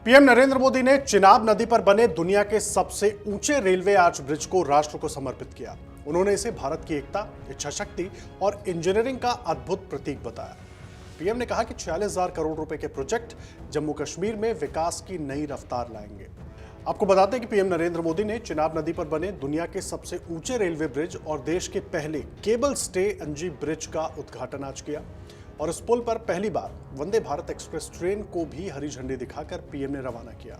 PM Narendra Modi ने चिनाब नदी पर बने दुनिया के सबसे ऊंचे रेलवे आर्च ब्रिज को राष्ट्र को समर्पित किया। उन्होंने इसे भारत की एकता, इच्छा शक्ति और इंजीनियरिंग का अद्भुत प्रतीक बताया। पीएम ने कहा कि 46,000 करोड़ रुपए के प्रोजेक्ट जम्मू कश्मीर में विकास की नई रफ्तार लाएंगे। आपको बताते हैं कि पीएम नरेंद्र मोदी ने चिनाब नदी पर बने दुनिया के सबसे ऊंचे रेलवे ब्रिज और देश के पहले केबल स्टे एनजी ब्रिज का उद्घाटन आज किया। और इस पुल पर पहली बार वंदे भारत एक्सप्रेस ट्रेन को भी हरी झंडी दिखाकर पीएम ने रवाना किया।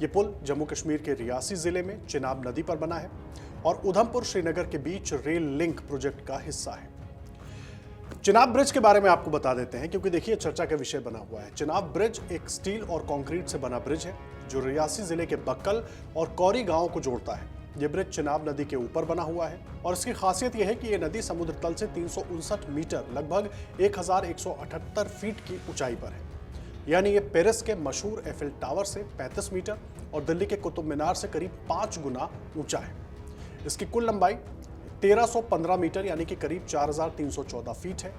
ये पुल जम्मू कश्मीर के रियासी जिले में चिनाब नदी पर बना है और उधमपुर श्रीनगर के बीच रेल लिंक प्रोजेक्ट का हिस्सा है। चिनाब ब्रिज के बारे में आपको बता देते हैं क्योंकि देखिए चर्चा का विषय बना हुआ है। चिनाब ब्रिज एक स्टील और कंक्रीट से बना ब्रिज है जो रियासी जिले के बक्कल और कौरी गांव को जोड़ता है। यह ब्रिज चिनाब नदी के ऊपर बना हुआ है और इसकी खासियत यह है कि यह नदी समुद्र तल से 359 मीटर लगभग 1178 फीट की ऊंचाई पर है। यानी ये पेरिस के मशहूर एफिल टावर से 35 मीटर और दिल्ली के कुतुब मीनार से करीब 5 गुना ऊंचा है। इसकी कुल लंबाई 1315 मीटर यानी कि करीब 4314 फीट है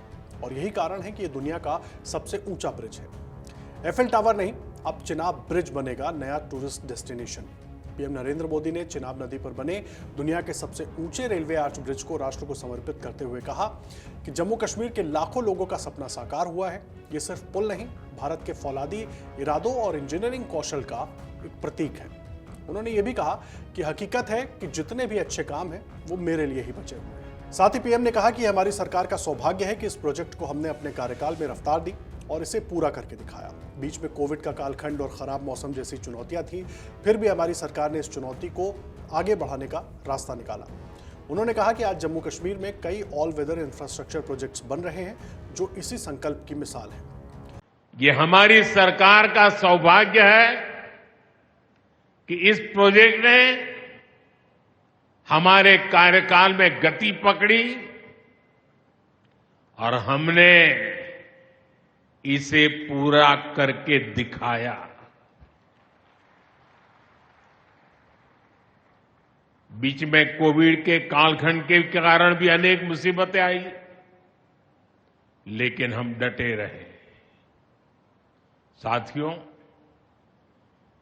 और यही कारण है कि यह दुनिया का सबसे ऊंचा ब्रिज है। एफिल टावर नहीं, अब चिनाब ब्रिज बनेगा नया tourist destination. PM Narendra Modi ने चिनाब नदी पर बने दुनिया के सबसे ऊंचे रेलवे आर्च ब्रिज को राष्ट्र को समर्पित करते हुए कहा कि जम्मू कश्मीर के लाखों लोगों का सपना साकार हुआ है। ये सिर्फ पुल नहीं, भारत के फौलादी इरादों और इंजीनियरिंग कौशल का एक प्रतीक है। उन्होंने ये भी कहा कि हकीकत है कि जितने भी अच्छे काम हैं वो मेरे लिए ही बचे हुए हैं। साथ ही पीएम ने कहा कि हमारी सरकार का सौभाग्य है कि इस प्रोजेक्ट को हमने अपने कार्यकाल में रफ्तार दी और इसे पूरा करके दिखाया। बीच में कोविड का कालखंड और खराब मौसम जैसी चुनौतियां थी, फिर भी हमारी सरकार ने इस चुनौती को आगे बढ़ाने का रास्ता निकाला। उन्होंने कहा कि आज जम्मू कश्मीर में कई ऑल वेदर इंफ्रास्ट्रक्चर प्रोजेक्ट्स बन रहे हैं जो इसी संकल्प की मिसाल है। ये हमारी सरकार का सौभाग्य है कि इस प्रोजेक्ट ने हमारे कार्यकाल में गति पकड़ी और हमने इसे पूरा करके दिखाया। बीच में कोविड के कालखंड के कारण भी अनेक मुसीबतें आई, लेकिन हम डटे रहे। साथियों,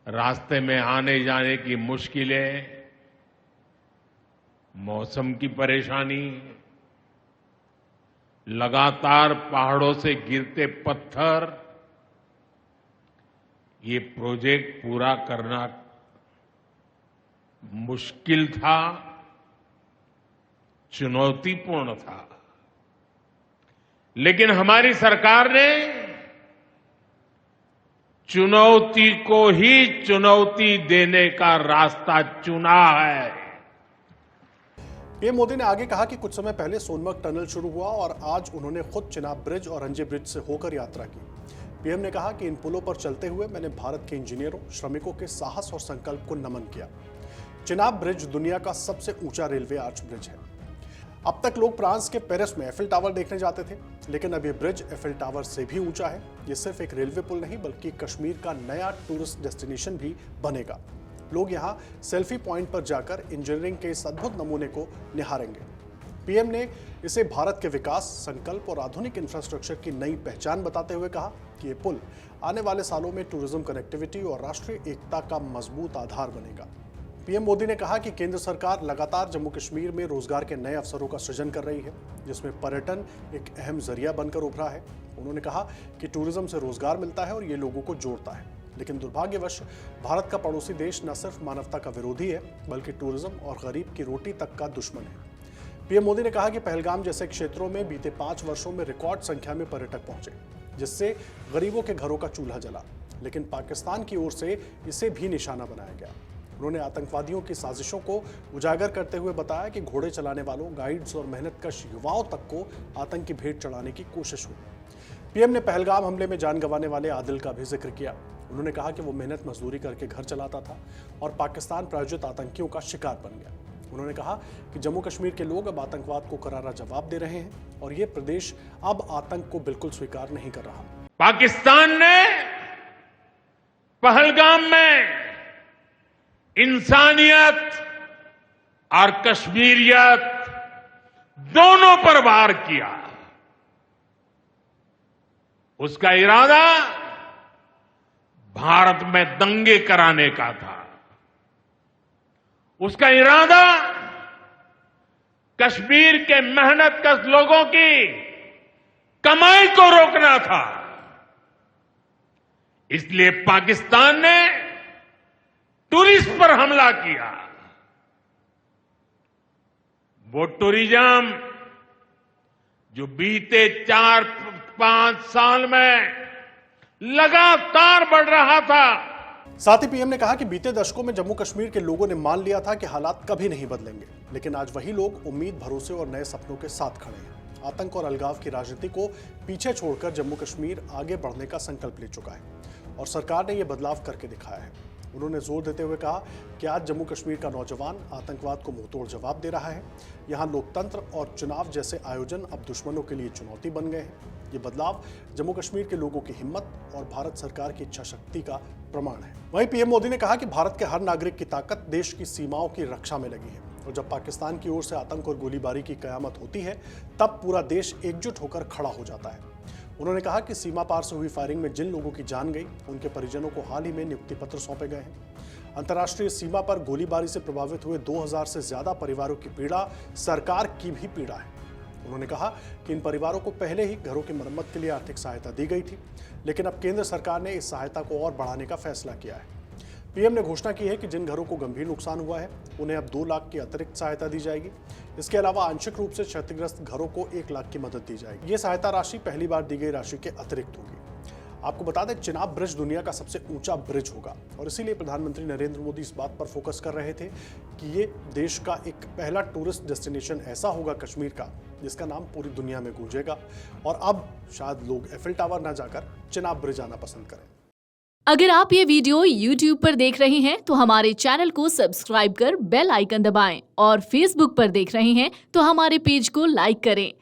रास्ते में आने जाने की मुश्किलें, मौसम की परेशानी, लगातार पहाड़ों से गिरते पत्थर, ये प्रोजेक्ट पूरा करना मुश्किल था, चुनौतीपूर्ण था। लेकिन हमारी सरकार ने चुनौती को ही चुनौती देने का रास्ता चुना है। पीएम मोदी ने आगे कहा कि कुछ समय पहले सोनमर्ग टनल शुरू हुआ और आज उन्होंने खुद चिनाब ब्रिज और रंजे ब्रिज से होकर यात्रा की। पीएम ने कहा कि इन पुलों पर चलते हुए मैंने भारत के इंजीनियरों, श्रमिकों के साहस और संकल्प को नमन किया। चिनाब ब्रिज दुनिया का सबसे ऊंचा रेलवे आर्च ब्रिज है। अब तक लोग फ्रांस के पेरिस में एफिल टावर देखने जाते थे, लेकिन अब ये ब्रिज एफिल टावर से भी ऊंचा है। ये सिर्फ एक रेलवे पुल नहीं बल्कि कश्मीर का नया टूरिस्ट डेस्टिनेशन भी बनेगा। लोग यहां सेल्फी पॉइंट पर जाकर इंजीनियरिंग के इस अद्भुत नमूने को निहारेंगे। पीएम ने इसे भारत के विकास, संकल्प और आधुनिक इंफ्रास्ट्रक्चर की नई पहचान बताते हुए कहा कि ये पुल आने वाले सालों में टूरिज्म, कनेक्टिविटी और राष्ट्रीय एकता का मजबूत आधार बनेगा। पीएम मोदी ने कहा कि केंद्र सरकार लगातार जम्मू कश्मीर में रोजगार के नए अवसरों का सृजन कर रही है, जिसमें पर्यटन एक अहम जरिया बनकर उभरा है। उन्होंने कहा कि टूरिज्म से रोजगार मिलता है और ये लोगों को जोड़ता है, लेकिन दुर्भाग्यवश भारत का पड़ोसी देश न सिर्फ मानवता का विरोधी है बल्कि टूरिज्म और गरीब की रोटी तक का दुश्मन है। पीएम मोदी ने कहा कि पहलगाम जैसे क्षेत्रों में बीते 5 वर्षों में रिकॉर्ड संख्या में पर्यटक पहुंचे, जिससे गरीबों के घरों का चूल्हा जला, लेकिन पाकिस्तान की ओर से इसे भी निशाना बनाया गया। उन्होंने आतंकवादियों की साजिशों को उजागर करते हुए बताया कि घोड़े चलाने वालों, गाइड्स और मेहनतकश युवाओं तक को आतंक की भेंट चढ़ाने की कोशिश हुई। पीएम ने पहलगाम हमले में जान गंवाने वाले आदिल का भी जिक्र किया। उन्होंने कहा कि वो मेहनत मजदूरी करके घर चलाता था और पाकिस्तान प्रायोजित आतंकियों का शिकार बन गया। उन्होंने कहा कि जम्मू कश्मीर के लोग अब आतंकवाद को करारा जवाब दे रहे हैं और ये प्रदेश अब आतंक को बिल्कुल स्वीकार नहीं कर रहा। पाकिस्तान ने पहलगाम में इंसानियत और कश्मीरियत दोनों पर वार किया। उसका इरादा भारत में दंगे कराने का था। उसका इरादा कश्मीर के मेहनतकश लोगों की कमाई को रोकना था। इसलिए पाकिस्तान ने टूरिस्ट पर हमला किया। वो टूरिज्म जो बीते 4-5 साल में लगातार बढ़ रहा था। साथ ही पीएम ने कहा कि बीते दशकों में जम्मू कश्मीर के लोगों ने मान लिया था कि हालात कभी नहीं बदलेंगे, लेकिन आज वही लोग उम्मीद, भरोसे और नए सपनों के साथ खड़े हैं। आतंक और अलगाव की राजनीति को पीछे छोड़कर जम्मू कश्मीर आगे बढ़ने का संकल्प ले चुका है और सरकार ने यह बदलाव करके दिखाया है। उन्होंने जोर देते हुए कहा कि आज जम्मू कश्मीर का नौजवान आतंकवाद को मुंहतोड़ जवाब दे रहा है। यहाँ लोकतंत्र और चुनाव जैसे आयोजन अब दुश्मनों के लिए चुनौती बन गए हैं। ये बदलाव जम्मू कश्मीर के लोगों की हिम्मत और भारत सरकार की इच्छा शक्ति का प्रमाण है। वहीं पीएम मोदी ने कहा कि भारत के हर नागरिक की ताकत देश की सीमाओं की रक्षा में लगी है और जब पाकिस्तान की ओर से आतंक और गोलीबारी की कयामत होती है तब पूरा देश एकजुट होकर खड़ा हो जाता है। उन्होंने कहा कि सीमा पार से हुई फायरिंग में जिन लोगों की जान गई उनके परिजनों को हाल ही में नियुक्ति पत्र सौंपे गए हैं। अंतर्राष्ट्रीय सीमा पर गोलीबारी से प्रभावित हुए 2000 से ज्यादा परिवारों की पीड़ा सरकार की भी पीड़ा है। उन्होंने कहा कि इन परिवारों को पहले ही घरों की मरम्मत के लिए आर्थिक सहायता दी गई थी, लेकिन अब केंद्र सरकार ने इस सहायता को और बढ़ाने का फैसला किया है। पीएम ने घोषणा की है कि जिन घरों को गंभीर नुकसान हुआ है उन्हें अब 2 लाख की अतिरिक्त सहायता दी जाएगी। इसके अलावा आंशिक रूप से क्षतिग्रस्त घरों को 1 लाख की मदद दी जाएगी। ये सहायता राशि पहली बार दी गई राशि के अतिरिक्त होगी। आपको बता दें, चिनाब ब्रिज दुनिया का सबसे ऊंचा ब्रिज होगा और इसीलिए प्रधानमंत्री नरेंद्र मोदी इस बात पर फोकस कर रहे थे कि ये देश का एक पहला टूरिस्ट डेस्टिनेशन ऐसा होगा कश्मीर का जिसका नाम पूरी दुनिया में गूंजेगा। और अब शायद लोग एफिल टावर ना जाकर चिनाब ब्रिज आना पसंद करें। अगर आप ये वीडियो YouTube पर देख रहे हैं तो हमारे चैनल को सब्सक्राइब कर बेल आइकन दबाएं और Facebook पर देख रहे हैं तो हमारे पेज को लाइक करें।